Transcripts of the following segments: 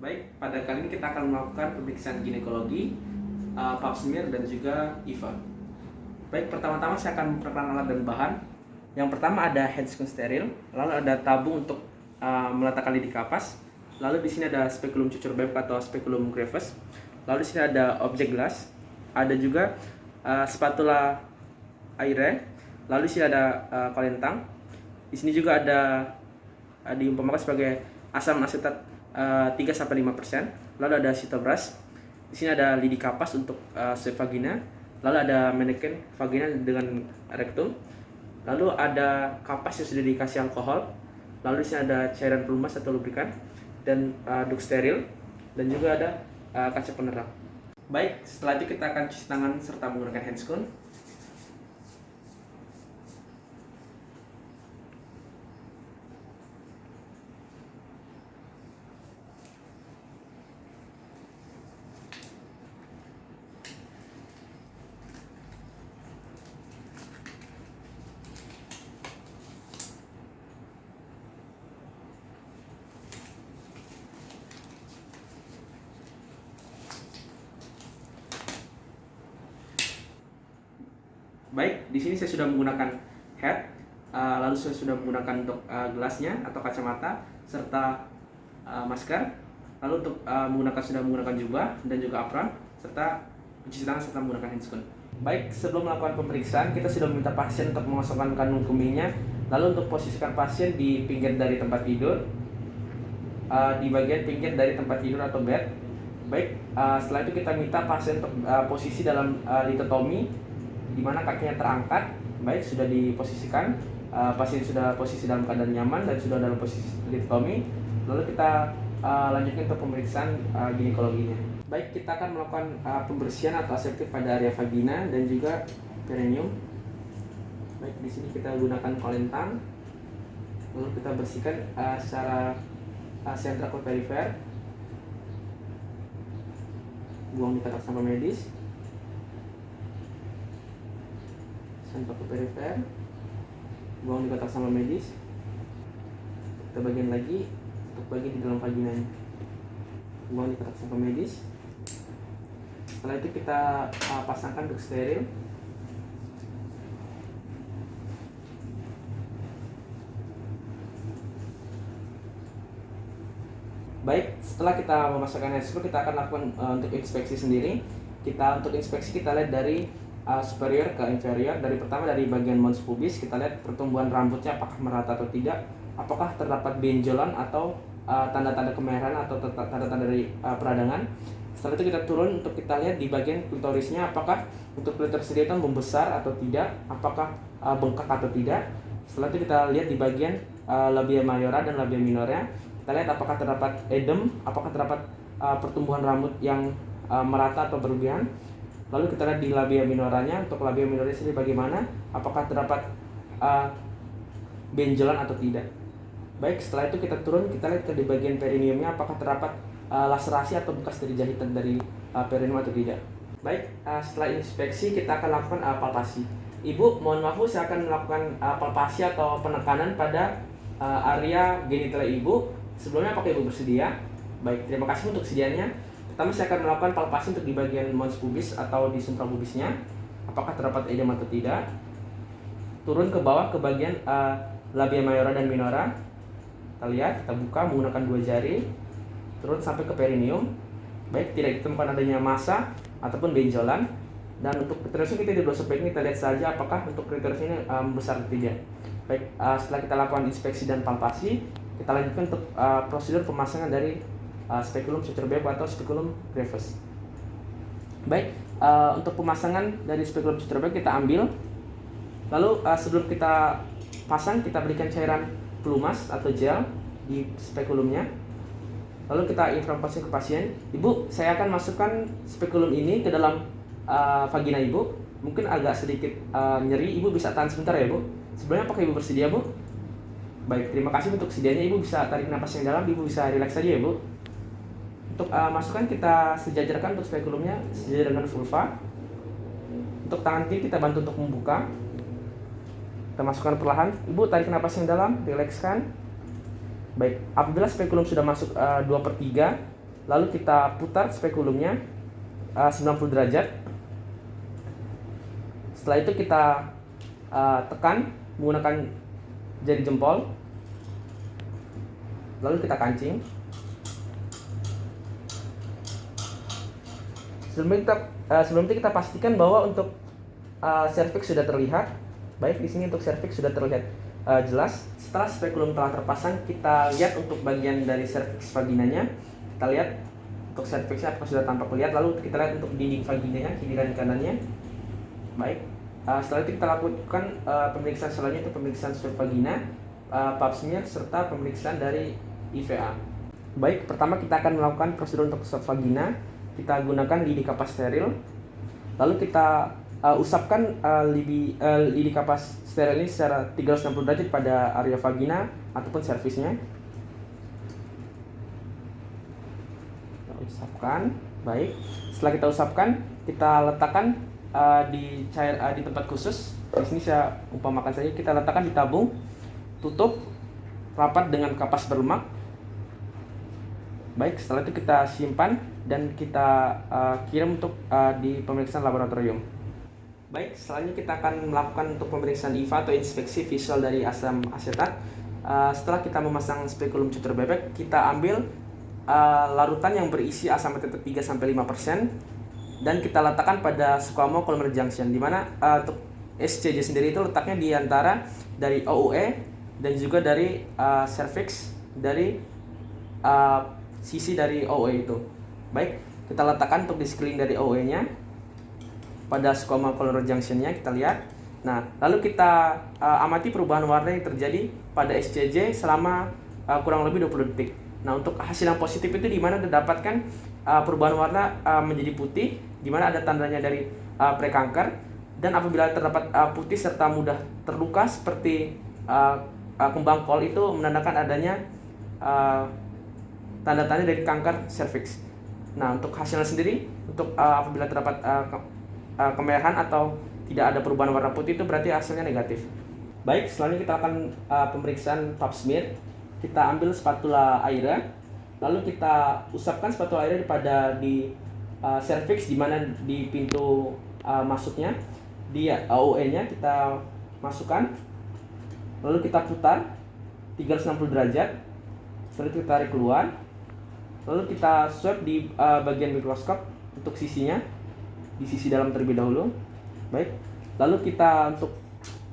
Baik, pada kali ini kita akan melakukan pemeriksaan ginekologi, pap smear dan juga IVA. Baik, pertama-tama saya akan memperkenalkan alat dan bahan. Yang pertama ada handscoon steril, lalu ada tabung untuk meletakkan lidi kapas. Lalu di sini ada spekulum cucur beb atau spekulum greaves. Lalu di sini ada objek gelas, ada juga spatula aire. Lalu di sini ada kolintang. Di sini juga ada diumpamakan sebagai asam asetat 3-5%. Lalu ada sitobras. Di sini ada lidi kapas untuk swab vagina. Lalu ada mannequin vagina dengan rektum. Lalu ada kapas yang sudah dikasih alkohol. Lalu di sini ada cairan pelumas atau lubrikan dan duk steril, dan juga ada kaca penerang. Baik, setelah itu kita akan cuci tangan serta menggunakan handscoon. Baik, di sini saya sudah menggunakan hat, lalu saya sudah menggunakan untuk gelasnya atau kacamata serta masker. Lalu untuk sudah menggunakan jubah dan juga apron serta mencuci tangan serta menggunakan handscoon. Baik, sebelum melakukan pemeriksaan kita sudah meminta pasien untuk mengosongkan kandung kemihnya. Lalu untuk posisikan pasien di pinggir dari tempat tidur, di bagian pinggir dari tempat tidur atau bed. Baik, setelah itu kita minta pasien untuk posisi dalam litotomi, di mana kakinya terangkat. Baik, sudah diposisikan, pasien sudah posisi dalam keadaan nyaman dan sudah dalam posisi litotomi. Lalu kita lanjutkan untuk pemeriksaan ginekologinya. Baik, kita akan melakukan pembersihan atau aseptik pada area vagina dan juga perineum. Baik, di sini kita gunakan kolintang. Lalu kita bersihkan secara sentral ke perifer. Buang di kotak sampah medis. Sentral ke perifer, buang di kotak sampah medis. Kita bagian lagi untuk bagian di dalam vaginanya, buang di kotak sampah medis. Setelah itu kita pasangkan duk steril. Baik, setelah kita memasukkan handscoon, kita akan lakukan untuk inspeksi sendiri. Untuk inspeksi kita lihat dari superior ke inferior. Pertama dari bagian mons pubis, kita lihat pertumbuhan rambutnya apakah merata atau tidak, apakah terdapat benjolan atau tanda-tanda kemerahan atau tanda-tanda dari peradangan. Setelah itu kita turun untuk kita lihat di bagian klitorisnya, apakah untuk klitoris sendiri membesar atau tidak, apakah bengkak atau tidak. Setelah itu kita lihat di bagian labia mayora dan labia minora, kita lihat apakah terdapat edem, apakah terdapat pertumbuhan rambut yang merata atau berlebihan. Lalu kita lihat di labia minoranya. Untuk labia minora sendiri bagaimana, apakah terdapat benjolan atau tidak. Baik, setelah itu kita turun, kita lihat ke di bagian perineumnya, apakah terdapat laserasi atau bekas dari jahitan dari perineum atau tidak. Baik, setelah inspeksi kita akan lakukan palpasi. Ibu, mohon maaf, saya akan melakukan palpasi atau penekanan pada area genital ibu. Sebelumnya apakah ibu bersedia? Baik, terima kasih untuk kesediaannya. Pertama saya akan melakukan palpasi untuk di bagian mons pubis atau di suprapubisnya, apakah terdapat edem atau tidak. Turun ke bawah ke bagian labia mayora dan minora. Kita lihat, kita buka menggunakan 2 jari. Turun sampai ke perineum. Baik, tidak ditemukan adanya massa ataupun benjolan. Dan untuk klitoris kita tidak usah baik, kita lihat saja apakah untuk klitoris ini besar atau tidak. Baik, setelah kita lakukan inspeksi dan palpasi, kita lanjutkan untuk prosedur pemasangan dari spekulum cucur beb atau spekulum greaves. Baik, untuk pemasangan dari spekulum cucur beb kita ambil. Lalu sebelum kita pasang, kita berikan cairan pelumas atau gel di spekulumnya. Lalu kita informasi ke pasien, ibu, saya akan masukkan spekulum ini ke dalam vagina ibu. Mungkin agak sedikit nyeri, ibu bisa tahan sebentar ya bu. Sebelumnya apakah ibu bersedia bu? Baik, terima kasih untuk kesediaannya. Ibu bisa tarik napas yang dalam, ibu bisa rileks saja ya bu. Untuk masukan kita sejajarkan untuk spekulumnya sejajar dengan vulva. Untuk tangan kiri kita bantu untuk membuka. Kita masukkan perlahan. Ibu tarik napas yang dalam, rilekskan. Baik, apabila spekulum sudah masuk 2/3, Lalu kita putar spekulumnya 90 derajat. Setelah itu kita tekan menggunakan jari jempol. Lalu kita kancing. Sebelum itu kita pastikan bahwa untuk serviks sudah terlihat. Baik, di sini untuk serviks sudah terlihat jelas. Setelah spekulum telah terpasang, kita lihat untuk bagian dari serviks vaginanya. Kita lihat untuk serviksnya apakah sudah tampak lihat. Lalu kita lihat untuk dinding vaginanya, kiri dan kanannya. Baik, setelah itu kita lakukan pemeriksaan selanjutnya, itu pemeriksaan swab vagina, pap smear, serta pemeriksaan dari IVA. Baik, pertama kita akan melakukan prosedur untuk swab vagina. Kita gunakan lidi kapas steril. Lalu kita usapkan lidi kapas steril ini secara 360 derajat pada area vagina ataupun servisnya. Kita usapkan. Baik. Setelah kita usapkan, kita letakkan di tempat khusus. Di sini saya umpamakan saja, kita letakkan di tabung, tutup rapat dengan kapas berlemak. Baik, setelah itu kita simpan dan kita kirim untuk di pemeriksaan laboratorium. Baik, selanjutnya kita akan melakukan untuk pemeriksaan IVA atau inspeksi visual dari asam asetat. Setelah kita memasang spekulum cutur bebek, kita ambil larutan yang berisi asam asetat 3-5% dan kita letakkan pada squamous columnar junction, di mana untuk SCJ sendiri itu letaknya di antara dari OUE dan juga dari cervix dari sisi dari OUE itu. Baik, kita letakkan untuk di sekeliling dari OUE-nya pada squamous columnar junction-nya, kita lihat. Nah, lalu kita amati perubahan warna yang terjadi pada SCJ selama kurang lebih 20 detik. Nah, untuk hasil yang positif itu di mana didapatkan perubahan warna menjadi putih, di mana ada tandanya dari prekanker, dan apabila terdapat putih serta mudah terluka seperti kembang kol, itu menandakan adanya tanda-tanda dari kanker serviks. Nah, untuk hasilnya sendiri, untuk apabila terdapat kemerahan atau tidak ada perubahan warna putih, itu berarti hasilnya negatif. Baik, selanjutnya kita akan pemeriksaan pap smear. Kita ambil spatula air, lalu kita usapkan spatula air di cervix, di mana di pintu masuknya, di AOE-nya kita masukkan. Lalu kita putar 360 derajat. Setelah itu kita tarik keluar. Lalu kita swab di bagian mikroskop untuk sisinya, di sisi dalam terlebih dahulu. Baik. Lalu kita untuk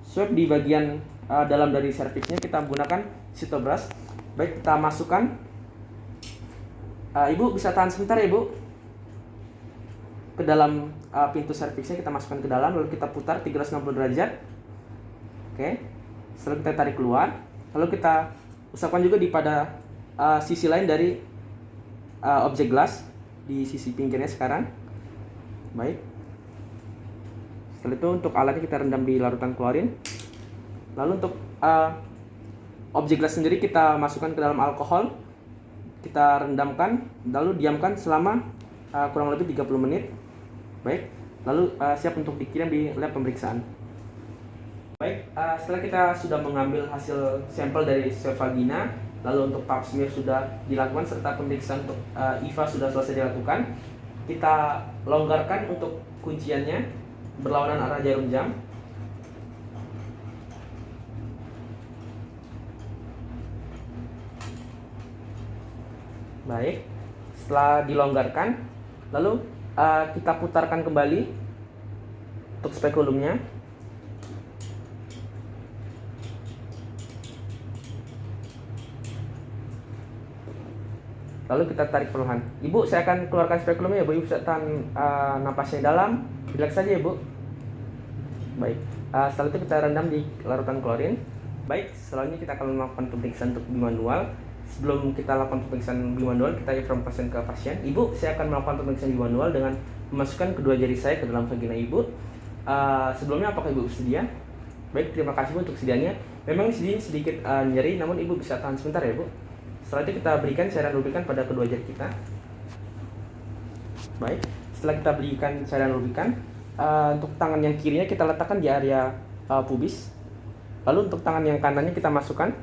swab di bagian dalam dari serviksnya, kita menggunakan sitobras. Baik, kita masukkan. Ibu bisa tahan sebentar ya, Ibu. Ke dalam pintu serviksnya kita masukkan ke dalam, lalu kita putar 360 derajat. Oke. Setelah kita tarik keluar, lalu kita usapkan juga di pada sisi lain dari objek gelas, di sisi pinggirnya sekarang. Baik. Setelah itu untuk alatnya kita rendam di larutan klorin. Lalu untuk objek gelas sendiri kita masukkan ke dalam alkohol. Kita rendamkan, lalu diamkan selama kurang lebih 30 menit. Baik. Lalu siap untuk dikirim di lab pemeriksaan. Baik, setelah kita sudah mengambil hasil sampel dari swab vagina, lalu untuk pap smear sudah dilakukan serta pemeriksaan untuk IVA sudah selesai dilakukan, kita longgarkan untuk kunciannya berlawanan arah jarum jam. Baik, setelah dilonggarkan, lalu kita putarkan kembali untuk spekulumnya. Lalu kita tarik perlahan. Ibu, saya akan keluarkan spekulumnya ya, Bu. Ibu bisa tahan napasnya dalam. Relax saja ya, Bu. Baik. Setelah itu kita rendam di larutan klorin. Baik, selanjutnya kita akan melakukan pemeriksaan untuk bimanual. Sebelum kita lakukan pemeriksaan bimanual, kita informasikan ke pasien. Ibu, saya akan melakukan pemeriksaan bimanual dengan memasukkan kedua jari saya ke dalam vagina Ibu. Sebelumnya apakah Ibu bersedia? Baik, terima kasih Bu untuk sedianya. Memang di sini sedikit nyeri, namun Ibu bisa tahan sebentar ya, Bu. Setelah itu kita berikan cairan lubrikan pada kedua jari kita. Baik, setelah kita berikan cairan lubrikan, untuk tangan yang kirinya kita letakkan di area pubis. Lalu untuk tangan yang kanannya kita masukkan.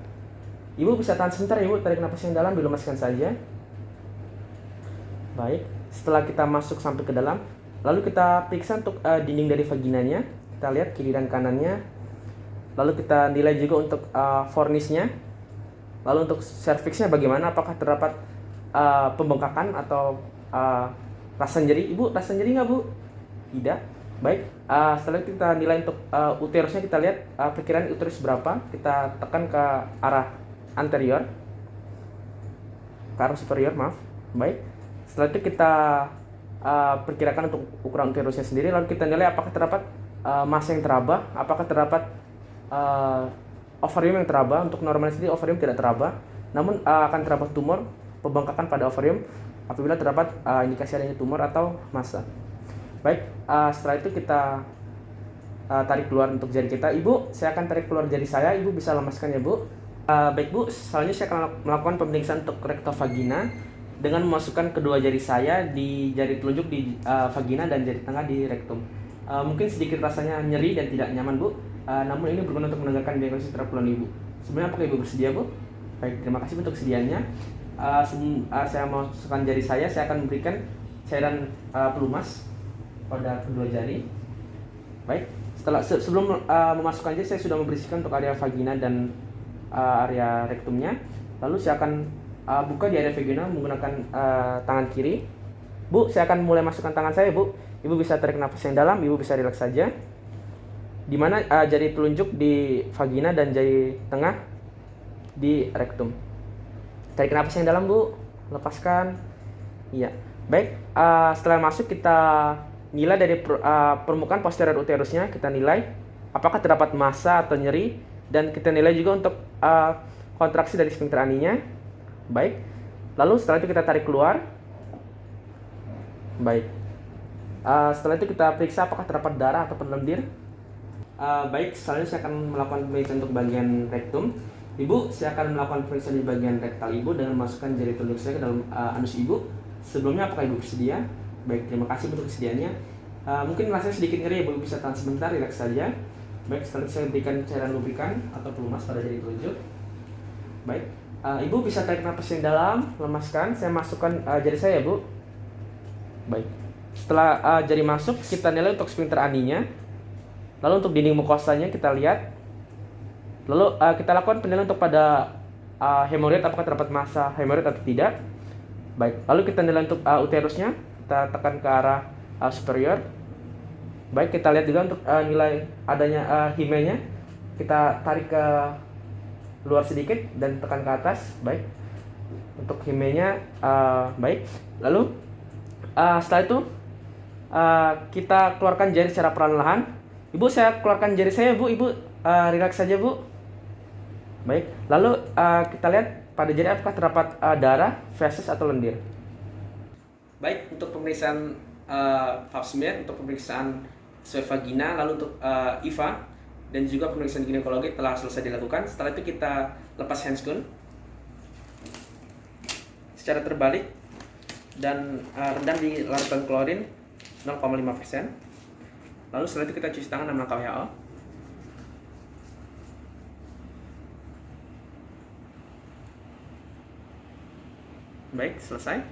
Ibu bisa tahan sebentar ya, Ibu, tarik napas yang dalam, dilemaskan saja. Baik, setelah kita masuk sampai ke dalam, lalu kita periksa untuk dinding dari vaginanya. Kita lihat kiri dan kanannya. Lalu kita nilai juga untuk fornisnya. Lalu untuk serviksnya bagaimana? Apakah terdapat pembengkakan atau rasa nyeri? Ibu, rasa nyeri nggak, Bu? Tidak. Baik, setelah itu kita nilai untuk uterusnya. Kita lihat perkiraan uterus berapa. Kita tekan ke arah anterior, ke arah superior, maaf. Baik, setelah itu kita perkirakan untuk ukuran uterusnya sendiri. Lalu kita nilai apakah terdapat massa yang teraba, apakah terdapat ovarium yang teraba. Untuk normalnya sendiri ovarium tidak teraba, namun akan terdapat tumor, pembengkakan pada ovarium apabila terdapat indikasi adanya tumor atau massa. Baik, setelah itu kita tarik keluar untuk jari kita. Ibu, saya akan tarik keluar jari saya. Ibu bisa lemaskan ya, Bu. Baik, Bu, selanjutnya saya akan melakukan pemeriksaan untuk rektovagina dengan memasukkan kedua jari saya di jari telunjuk di vagina dan jari tengah di rektum. Mungkin sedikit rasanya nyeri dan tidak nyaman, Bu. Namun ini berguna untuk menegakkan diagnosis terapulan Ibu. Sebenarnya apakah Ibu bersedia, Bu? Baik, terima kasih untuk kesediaannya. Saya masukkan jari saya akan memberikan cairan pelumas pada kedua jari. Baik, sebelum memasukkan jari saya sudah membersihkan untuk area vagina dan area rektumnya. Lalu saya akan buka di area vagina menggunakan tangan kiri. Bu, saya akan mulai masukkan tangan saya, Bu. Ibu bisa tarik nafas yang dalam, Ibu bisa rileks saja. Di mana jari telunjuk di vagina dan jari tengah di rektum. Tarik nafas yang dalam, Bu. Lepaskan. Iya. Baik, setelah masuk kita nilai dari permukaan posterior uterusnya. Kita nilai apakah terdapat massa atau nyeri, dan kita nilai juga untuk kontraksi dari sphincter aninya. Baik. Lalu setelah itu kita tarik keluar. Baik. Setelah itu kita periksa apakah terdapat darah atau lendir. Baik, selanjutnya saya akan melakukan pemeriksaan untuk bagian rektum. Ibu, saya akan melakukan pemeriksaan di bagian rektal Ibu dengan memasukkan jari telunjuk saya ke dalam anus Ibu. Sebelumnya, apakah Ibu bersedia? Baik, terima kasih untuk kesediaannya. Mungkin rasanya sedikit nyeri, Ibu bisa tahan sebentar, rileks saja. Baik, setelah itu saya berikan cairan lubrikan atau pelumas pada jari telunjuk. Baik, Ibu bisa tarik napas yang dalam, lemaskan. Saya masukkan jari saya, Bu. Baik, setelah jari masuk, kita nilai untuk sphincter aninya. Lalu untuk dinding mukosanya kita lihat. Lalu kita lakukan penilaian untuk pada hemoroid, apakah terdapat massa hemoroid atau tidak. Baik, lalu kita nilai untuk uterusnya. Kita tekan ke arah superior. Baik, kita lihat juga untuk nilai adanya himenya. Kita tarik ke luar sedikit dan tekan ke atas. Baik, untuk himenya baik. Lalu setelah itu kita keluarkan jari secara perlahan-lahan. Ibu, saya keluarkan jari saya, Bu. Ibu rileks saja, Bu. Baik, lalu kita lihat pada jari apakah terdapat darah, feses atau lendir. Baik, untuk pemeriksaan pap smear, untuk pemeriksaan swab vagina, lalu untuk IVA dan juga pemeriksaan ginekologi telah selesai dilakukan. Setelah itu kita lepas handscoon secara terbalik dan rendam di larutan klorin 0,5%. Lalu setelah itu kita cuci tangan 6 langkah WHO. Baik, selesai.